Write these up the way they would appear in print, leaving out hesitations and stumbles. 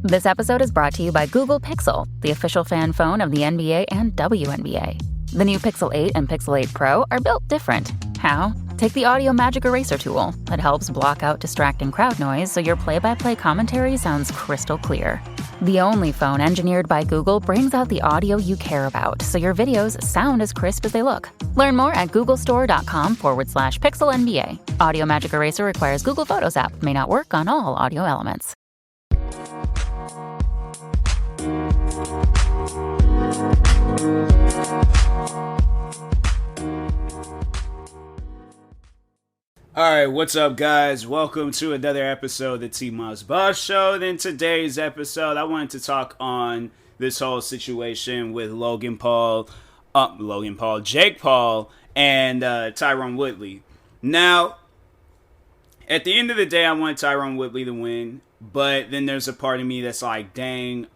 This episode is brought to you by Google Pixel, the official fan phone of the NBA and WNBA. The new Pixel 8 and Pixel 8 Pro are built different. How? Take the Audio Magic Eraser tool. It helps block out distracting crowd noise so your play-by-play commentary sounds crystal clear. The only phone engineered by Google brings out the audio you care about so your videos sound as crisp as they look. Learn more at googlestore.com/pixelnba. Audio Magic Eraser requires Google Photos app. May not work on all audio elements. Alright, what's up guys? Welcome to another episode of the TMossBoss Show. And in today's episode, I wanted to talk on this whole situation with Jake Paul, and Tyron Woodley. Now, at the end of the day, I want Tyron Woodley to win, but then there's a part of me that's like, dang,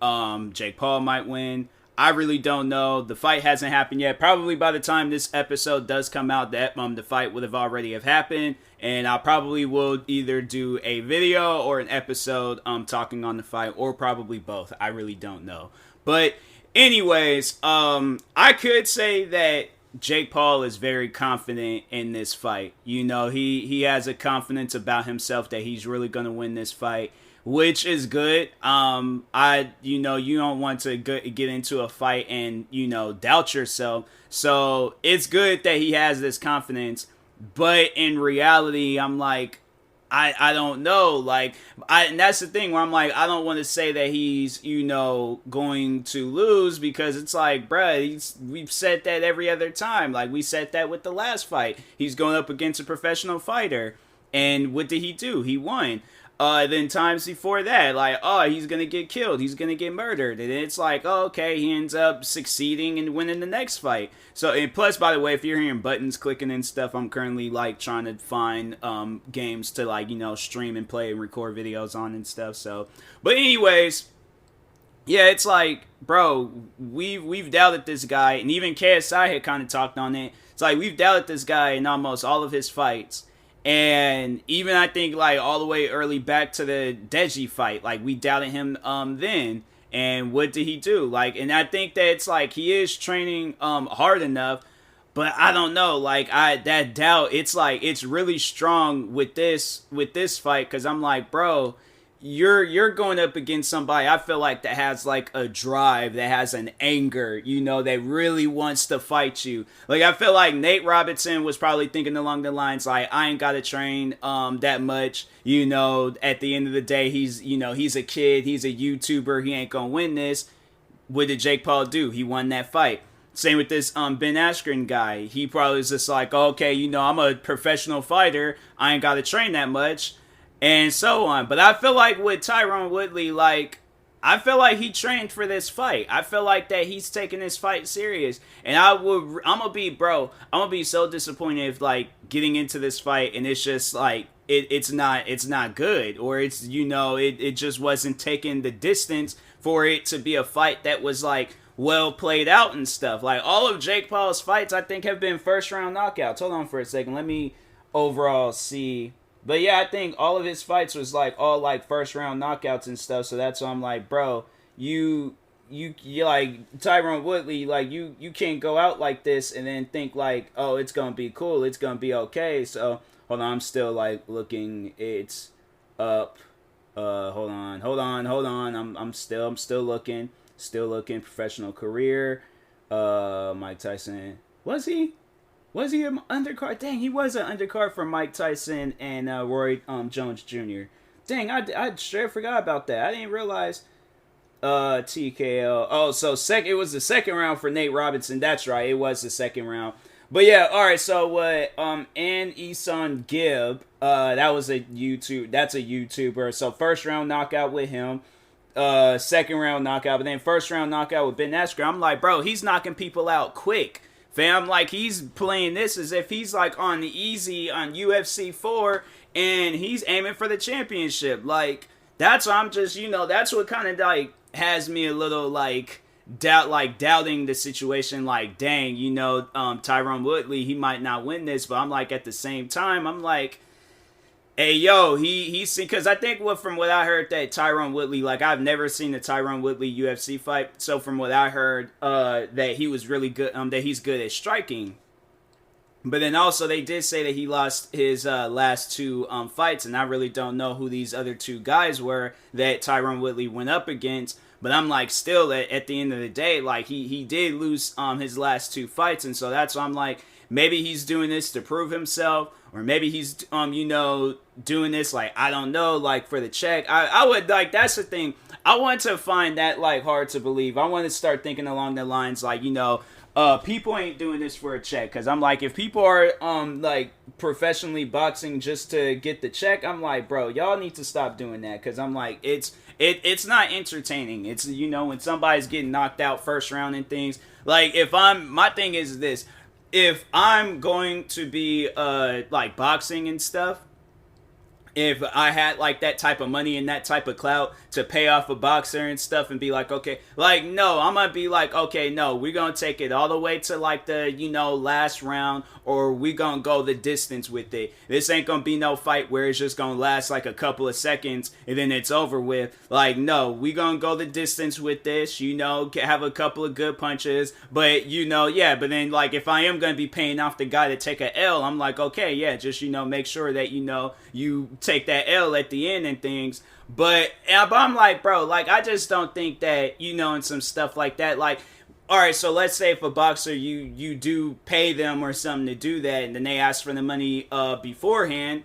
Jake Paul might win. I really don't know. The fight hasn't happened yet. Probably by the time this episode does come out, that the fight would have already have happened. And I probably will either do a video or an episode talking on the fight, or probably both. I really don't know. But anyways, I could say that Jake Paul is very confident in this fight. You know, he has a confidence about himself that he's really going to win this fight, which is good. You don't want to get into a fight and, doubt yourself. So it's good that he has this confidence. But in reality, I'm like, I don't know. And that's the thing where I'm like, I don't want to say that he's, going to lose, because it's like, bruh, we've said that every other time. Like, we said that with the last fight. He's going up against a professional fighter. And what did he do? He won. Then times before that, he's going to get killed. He's going to get murdered. And it's like, okay, he ends up succeeding and winning the next fight. So, and plus, by the way, if you're hearing buttons clicking and stuff, I'm currently, trying to find games to, stream and play and record videos on and stuff. So, but anyways, yeah, it's like, bro, we've doubted this guy. And even KSI had kind of talked on it. It's like, we've doubted this guy in almost all of his fights. And even I think all the way early back to the Deji fight, we doubted him then. And what did he do? And I think that it's he is training hard enough, but I don't know. That doubt, it's really strong with this fight, because I'm like, bro, you're going up against somebody I feel like that has a drive, that has an anger, that really wants to fight you. I feel like Nate Robinson was probably thinking along the lines I ain't gotta train that much. At the end of the day, he's a kid, he's a YouTuber, he ain't gonna win this. What did Jake Paul do? He won that fight. Same with this Ben Askren guy. He probably was just okay, I'm a professional fighter, I ain't gotta train that much. And so on. But I feel like with Tyron Woodley, I feel like he trained for this fight. I feel like that he's taking this fight serious. And I'm gonna be so disappointed if getting into this fight and it's just it's not good, or it's it just wasn't taking the distance for it to be a fight that was well played out and stuff. All of Jake Paul's fights, I think, have been first round knockouts. Hold on for a second. Let me overall see. But yeah, I think all of his fights was all first round knockouts and stuff. So that's why I'm like, bro, you Tyron Woodley, you can't go out like this and then think oh, it's gonna be cool, it's gonna be okay. So hold on, I'm still looking. It's up. Hold on. I'm still looking. Professional career. Mike Tyson. Was he an undercard? Dang, he was an undercard for Mike Tyson and Roy Jones Jr. Dang, I straight forgot about that. I didn't realize. TKO. Oh, so it was the second round for Nate Robinson. That's right, it was the second round. But yeah, all right. So what? An Isan Gibb. That's a YouTuber. So first round knockout with him. Second round knockout, but then first round knockout with Ben Askren. I'm like, bro, he's knocking people out quick. Fam, he's playing this as if he's on the easy on UFC 4 and he's aiming for the championship. That's why I'm just, that's what kind of has me a little doubting the situation. Dang, Tyron Woodley, he might not win this, but I'm at the same time, I'm Hey yo, he's because I think from what I heard that Tyron Woodley, like I've never seen a Tyron Woodley UFC fight. So from what I heard, that he was really good, that he's good at striking. But then also they did say that he lost his last two fights, and I really don't know who these other two guys were that Tyron Woodley went up against. But I'm like, still at the end of the day, like he did lose his last two fights, and so that's why I'm like, maybe he's doing this to prove himself, or maybe he's doing this, like, I don't know, like for the check. I would, like, that's the thing. I want to find that like hard to believe. I want to start thinking along the lines like, people ain't doing this for a check. Because I'm like, if people are like professionally boxing just to get the check, I'm like, bro, y'all need to stop doing that. Because I'm like, it's not entertaining. It's, when somebody's getting knocked out first round and things. Like, my thing is this. If I'm going to be like boxing and stuff, if I had like that type of money and that type of clout to pay off a boxer and stuff and be like, okay, like, no, I'm gonna be like, okay, no, we're gonna take it all the way to like the, last round, or we gonna go the distance with it. This ain't gonna be no fight where it's just gonna last like a couple of seconds and then it's over with. Like, no, we gonna go the distance with this, have a couple of good punches, but but then like if I am gonna be paying off the guy to take a L, I'm like, okay, yeah, just make sure that you take that L at the end and things. But I'm like, bro, like, I just don't think that, and some stuff like that, like, all right, so let's say if a boxer, you do pay them or something to do that, and then they ask for the money beforehand,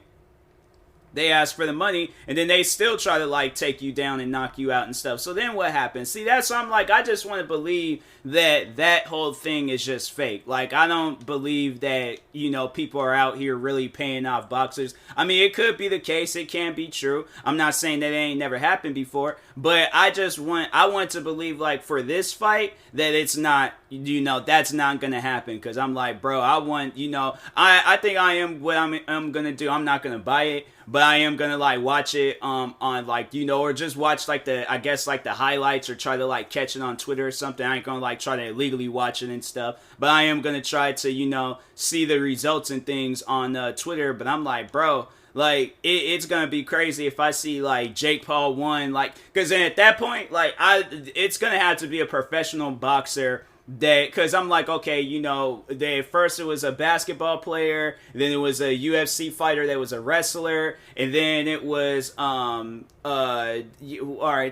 they ask for the money, and then they still try to, like, take you down and knock you out and stuff. So then what happens? See, that's why I'm like, I just want to believe that whole thing is just fake. Like, I don't believe that, people are out here really paying off boxers. I mean, it could be the case. It can be true. I'm not saying that it ain't never happened before, but I want to believe, like, for this fight, that it's not, that's not going to happen. Because I'm like, bro, I want, I think I am what I'm going to do. I'm not going to buy it, but I am gonna like watch it on like or just watch like the highlights, or try to like catch it on Twitter or something. I ain't gonna like try to illegally watch it and stuff, but I am gonna try to see the results and things on Twitter. But I'm like, bro, like it's gonna be crazy if I see like Jake Paul won, like, because then at that point, like it's gonna have to be a professional boxer. Because I'm like, okay, first it was a basketball player, then it was a UFC fighter that was a wrestler, and then it was all right,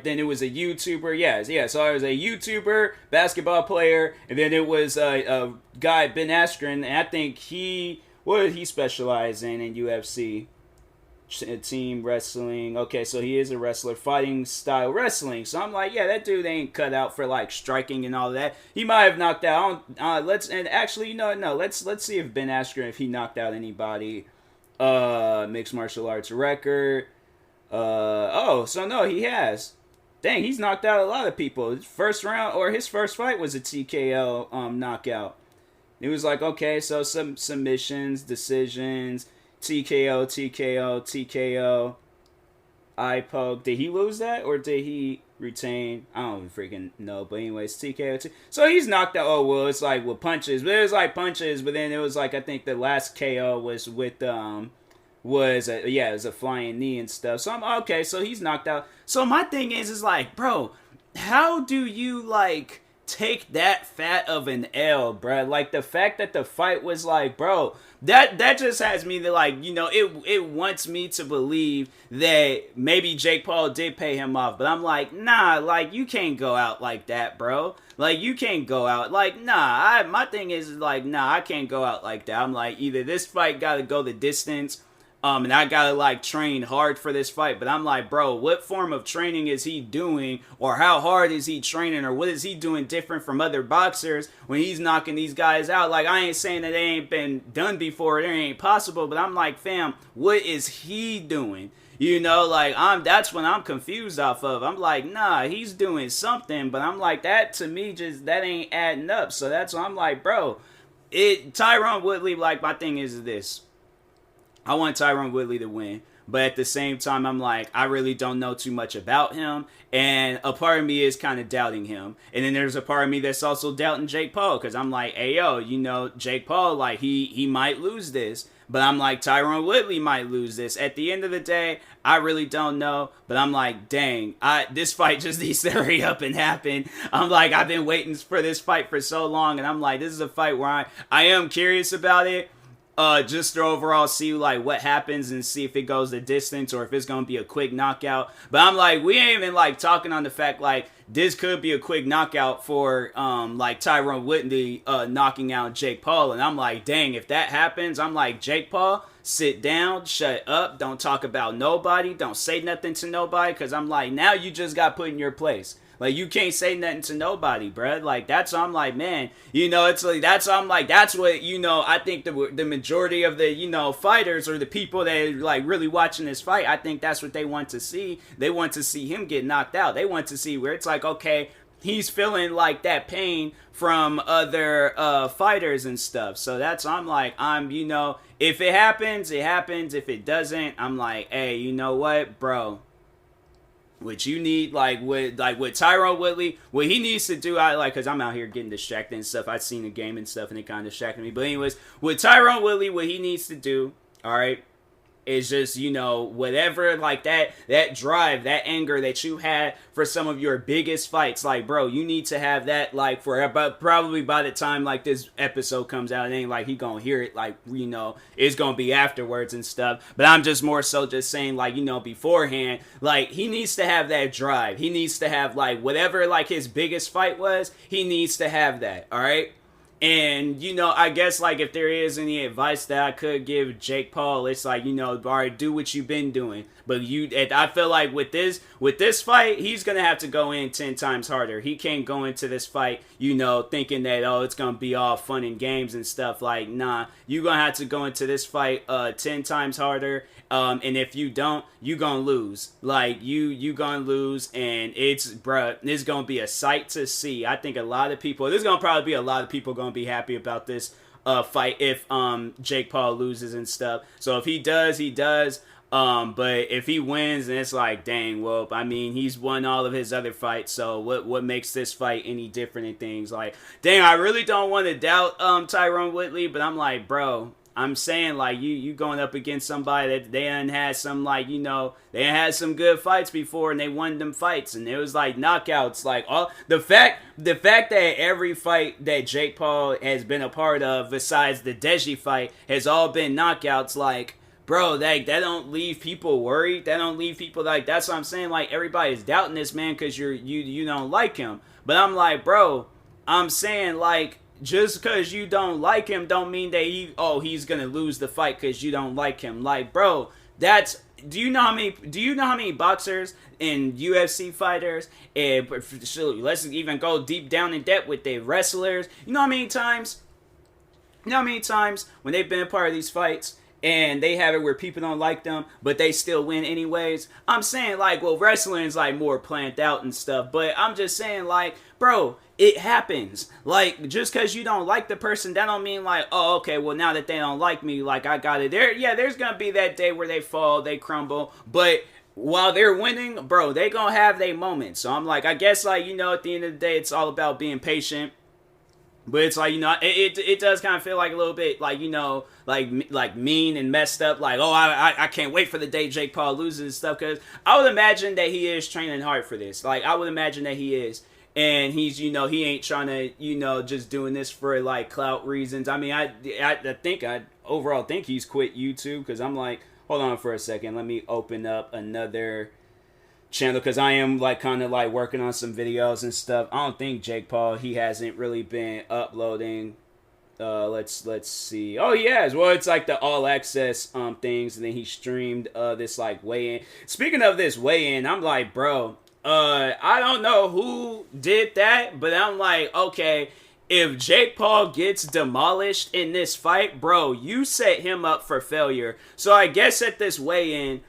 then it was a YouTuber. Yeah. So it was a YouTuber, basketball player, and then it was a guy, Ben Askren, and I think what did he specialize in UFC? Team wrestling. Okay, so he is a wrestler, fighting style wrestling. So I'm like, yeah, that dude ain't cut out for like striking and all that. He might have knocked out. Let's see if Ben Askren, if he knocked out anybody. Mixed martial arts record. So no, he has. Dang, he's knocked out a lot of people. His first fight was a TKO knockout. It was like, okay, so some submissions, decisions. TKO, eye poke. Did he lose that, or did he retain? I don't even freaking know. But anyways, TKO. So he's knocked out. Oh, well, it's like with punches. But it was like punches, but then it was like, I think the last KO was with, it was a flying knee and stuff. So I'm, okay, so he's knocked out. So my thing is like, bro, how do you, like, take that fat of an L, bro? Like, the fact that the fight was like, bro, that just has me to like, it wants me to believe that maybe Jake Paul did pay him off, but I'm like, nah, like, you can't go out like that, bro. Like, you can't go out like, nah. My thing is like, nah, I can't go out like that. I'm like, either this fight gotta go the distance, and I gotta like train hard for this fight. But I'm like, bro, what form of training is he doing, or how hard is he training, or what is he doing different from other boxers when he's knocking these guys out? Like, I ain't saying that they ain't been done before, it ain't possible, but I'm like, fam, what is he doing? Like, that's when I'm confused off of. I'm like, nah, he's doing something, but I'm like, that to me that ain't adding up. So that's why I'm like, bro, Tyron Woodley, like, my thing is this. I want Tyron Woodley to win, but at the same time, I'm like, I really don't know too much about him, and a part of me is kind of doubting him, and then there's a part of me that's also doubting Jake Paul, because I'm like, hey, yo, Jake Paul, like, he might lose this, But I'm like, Tyron Woodley might lose this. At the end of the day, I really don't know. But I'm like, dang, this fight just needs to hurry up and happen. I'm like, I've been waiting for this fight for so long. And I'm like, this is a fight where I am curious about it. Just to overall see like what happens and see if it goes the distance or if it's gonna be a quick knockout. But I'm like, we ain't even like talking on the fact like this could be a quick knockout for like Tyron Woodley knocking out Jake Paul. And I'm like, dang, if that happens, I'm like, Jake Paul, sit down, shut up, don't talk about nobody, don't say nothing to nobody, because I'm like, now you just got put in your place. Like, you can't say nothing to nobody, bruh. Like, that's what I'm like, man. You know, it's like, that's what I'm like, that's what, you know, I think the majority of the, you know, fighters or the people that are, like, really watching this fight, I think that's what they want to see. They want to see him get knocked out. They want to see where it's like, okay, he's feeling, like, that pain from other fighters and stuff. So that's, I'm like, you know, if it happens, it happens. If it doesn't, I'm like, hey, you know what, bro? What you need, with Tyron Woodley, what he needs to do, because I'm out here getting distracted and stuff. I've seen the game and stuff, and it kind of distracted me. But anyways, with Tyron Woodley, what he needs to do, all right, is just, you know, whatever, like, that drive, that anger that you had for some of your biggest fights, like, bro, you need to have that, like, for about probably by the time, like, this episode comes out, it ain't like he gonna hear it, like, you know, it's gonna be afterwards and stuff, but I'm just more so just saying, like, you know, beforehand, like, he needs to have that drive, he needs to have, like, whatever, like, his biggest fight was, he needs to have that, alright? And, you know, I guess, like, if there is any advice that I could give Jake Paul, it's like, you know, all right, do what you've been doing. But I feel like with this fight, he's going to have to go in 10 times harder. He can't go into this fight, you know, thinking that, oh, it's going to be all fun and games and stuff. Like, nah, you're going to have to go into this fight 10 times harder. And if you don't, you gonna lose. Like, you gonna lose, and it's going to be a sight to see. I think there's gonna probably be a lot of people gonna be happy about this fight if Jake Paul loses and stuff. So if he does, he does. But if he wins, then it's like, dang, well, I mean, he's won all of his other fights, so what makes this fight any different and things? Like, dang, I really don't want to doubt Tyron Woodley, but I'm like, bro, I'm saying, like, you going up against somebody that they done had some, like, you know, they had some good fights before and they won them fights and it was like knockouts. Like, all the fact that every fight that Jake Paul has been a part of besides the Deji fight has all been knockouts, like, bro, that don't leave people worried. That don't leave people, like, that's what I'm saying. Like, everybody's doubting this man because you don't like him. But I'm like, bro, I'm saying, like, just because you don't like him don't mean that he's gonna lose the fight because you don't like him. Like, bro, do you know how many boxers and UFC fighters, and let's even go deep down in depth with the wrestlers, you know how many times when they've been a part of these fights and they have it where people don't like them, but they still win anyways? I'm saying, like, well, wrestling is, like, more planned out and stuff, but I'm just saying, like, bro, it happens. Like, just because you don't like the person, that don't mean, like, oh, okay, well, now that they don't like me, like, I got it. There's gonna be that day where they fall, they crumble, but while they're winning, bro, they gonna have their moments. So I'm like, I guess, like, you know, at the end of the day, it's all about being patient. But it's like, you know, it does kind of feel like a little bit, like, you know, like mean and messed up. Like, oh, I can't wait for the day Jake Paul loses and stuff. Because I would imagine that he is training hard for this. Like, I would imagine that he is. And he's, you know, he ain't trying to, you know, just doing this for, like, clout reasons. I mean, I overall think he's quit YouTube. Because I'm like, hold on for a second. Let me open up another channel, because I am, like, kind of, like, working on some videos and stuff. I don't think Jake Paul, he hasn't really been uploading. Let's see. Oh, he has. Well, it's like the all access things, and then he streamed this, like, weigh-in. Speaking of this weigh-in, I'm like, bro, I don't know who did that, but I'm like, okay, if Jake Paul gets demolished in this fight, bro, you set him up for failure. So I guess at this weigh-in,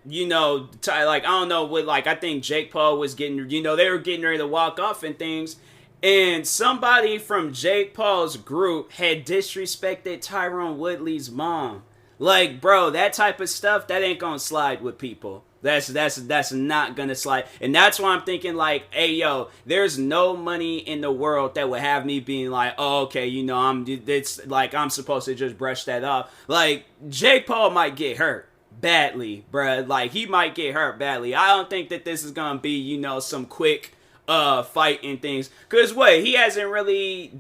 you know, like, I don't know what, like, I think Jake Paul was getting, you know, they were getting ready to walk off and things, and somebody from Jake Paul's group had disrespected Tyron Woodley's mom. Like, bro, that type of stuff, that ain't gonna slide with people. That's not gonna slide. And that's why I'm thinking like, hey yo, there's no money in the world that would have me being like, oh, okay, it's like I'm supposed to just brush that off. Like, Jake Paul might get hurt badly, bruh. Like, he might get hurt badly. I don't think that this is gonna be, some quick fight and things. Cause he hasn't really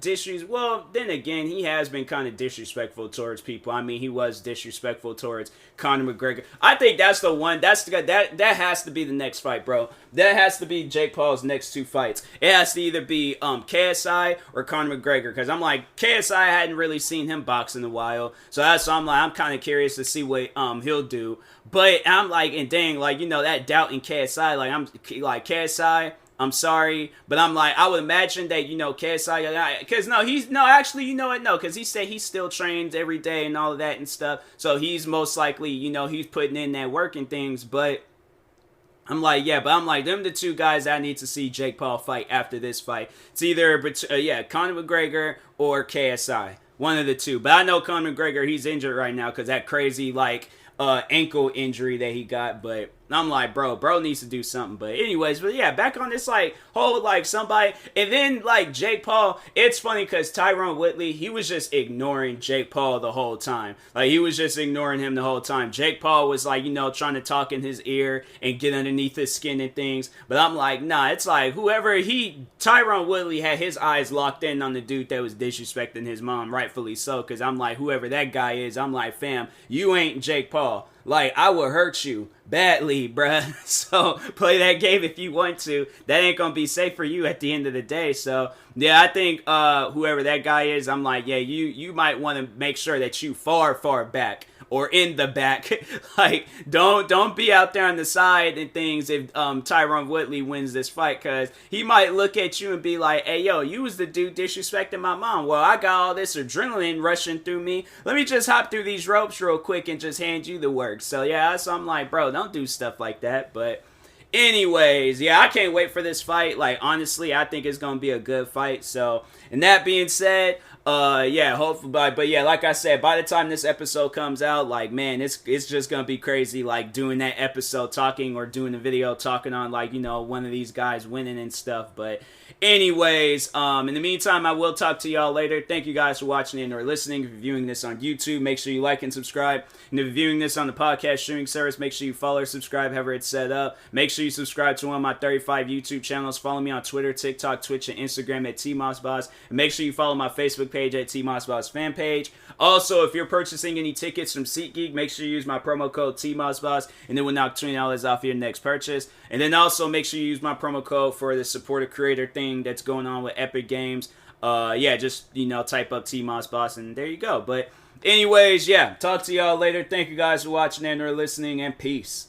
well, then again, he has been kind of disrespectful towards people. I mean, he was disrespectful towards Conor McGregor. I think that's the one. That has to be the next fight, bro. That has to be Jake Paul's next 2 fights. It has to either be KSI or Conor McGregor. Cause I'm like, KSI, I hadn't really seen him box in a while, so I'm kind of curious to see what he'll do. But I'm like, and dang, like, that doubt in KSI, like, I'm like, KSI, I'm sorry, but I'm like, I would imagine that, KSI, because because he said he still trains every day and all of that and stuff, so he's most likely, he's putting in that work and things, but I'm like, them the 2 guys I need to see Jake Paul fight after this fight. It's either, Conor McGregor or KSI, one of the 2, but I know Conor McGregor, he's injured right now, because that crazy, ankle injury that he got, but I'm like, bro needs to do something. But anyways, back on this whole somebody, and then Jake Paul. It's funny because Tyron Woodley, he was just ignoring Jake Paul the whole time. Like, he was just ignoring him the whole time. Jake Paul was trying to talk in his ear and get underneath his skin and things. But I'm like, nah, it's like Tyron Woodley had his eyes locked in on the dude that was disrespecting his mom, rightfully so. Because I'm like, whoever that guy is, I'm like, fam, you ain't Jake Paul. Like, I will hurt you badly, bruh. So, play that game if you want to. That ain't gonna be safe for you at the end of the day. So, yeah, I think whoever that guy is, I'm like, yeah, you might want to make sure that you far back. Or in the back. Like, don't be out there on the side and things if Tyron Woodley wins this fight, because he might look at you and be like, hey, yo, you was the dude disrespecting my mom. Well, I got all this adrenaline rushing through me. Let me just hop through these ropes real quick and just hand you the work. So, yeah, so I'm like, bro, don't do stuff like that. But anyways, yeah, I can't wait for this fight. Like, honestly, I think it's going to be a good fight. So, and that being said, hopefully, but yeah, like I said, by the time this episode comes out, like, man, it's just gonna be crazy, like, doing that episode talking or doing a video talking on, like, one of these guys winning and stuff. But anyways, in the meantime, I will talk to y'all later. Thank you guys for watching and or listening. If you're viewing this on YouTube, make sure you like and subscribe. And if you're viewing this on the podcast streaming service, make sure you follow or subscribe however it's set up. Make sure you subscribe to one of my 35 YouTube channels. Follow me on Twitter, TikTok, Twitch, and Instagram at TMossBoss. And make sure you follow my Facebook page at TMossBoss fan page. Also, if you're purchasing any tickets from SeatGeek, make sure you use my promo code TMossBoss, and it will knock $20 off your next purchase. And then also make sure you use my promo code for the support a creator thing that's going on with Epic Games. Just type up TMossBoss and there you go. But anyways, talk to y'all later. Thank you guys for watching and or listening, and peace.